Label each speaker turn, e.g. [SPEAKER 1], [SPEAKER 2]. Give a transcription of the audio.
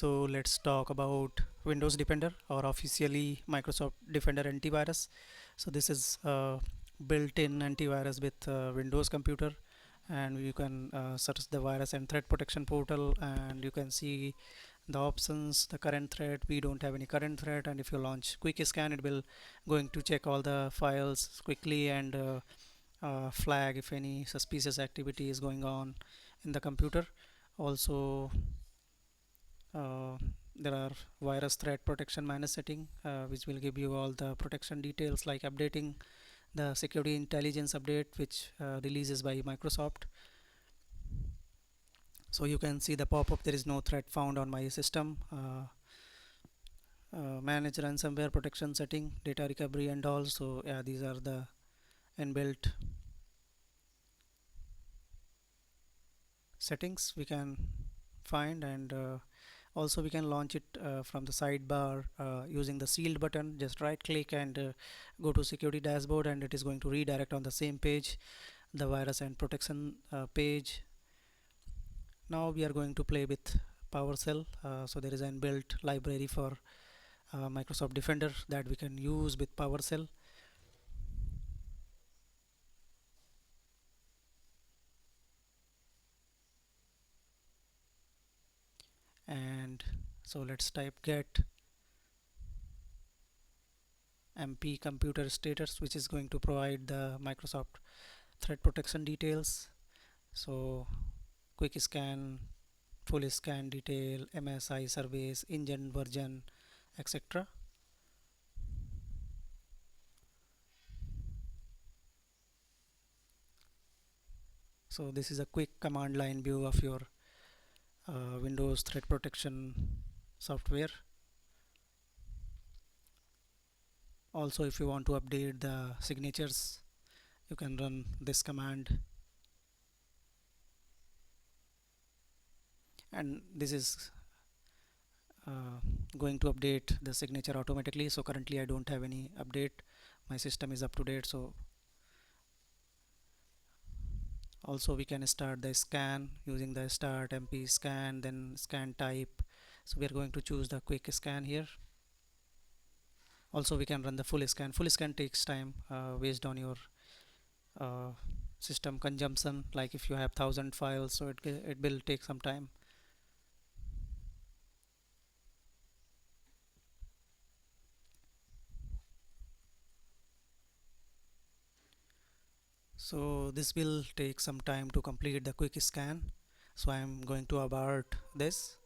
[SPEAKER 1] So let's talk about Windows Defender, or officially Microsoft Defender Antivirus. So this is built-in antivirus with Windows computer, and you can search the virus and threat protection portal, and you can see the options, the current threat. We don't have any current threat, and if you launch quick scan, it will going to check all the files quickly and flag if any suspicious activity is going on in the computer. Also, uh, there are virus threat protection manage setting, which will give you all the protection details, like updating the security intelligence update which releases by Microsoft. So you can see the pop-up, there is no threat found on my system. Manage ransomware protection setting, data recovery and all. So yeah, these are the inbuilt settings we can find, and also we can launch it from the sidebar using the sealed button. Just right click and go to security dashboard, and it is going to redirect on the same page, the virus and protection page. Now we are going to play with PowerShell. So there is an inbuilt library for Microsoft Defender that we can use with PowerShell. And so let's type get mp computer status, which is going to provide the Microsoft threat protection details. So quick scan, full scan detail, MSI surveys, engine version, etc. So this is a quick command line view of your Windows threat protection software. Also, if you want to update the signatures, you can run this command, and this is going to update the signature automatically. So currently I don't have any update, my system is up to date. So also we can start the scan using the start mp scan, then scan type. So we are going to choose the quick scan here. Also we can run the full scan. Full scan takes time based on your uh, system consumption. Like if you have 1000 files, so it will take some time. So this will take some time to complete the quick scan. So I am going to abort this.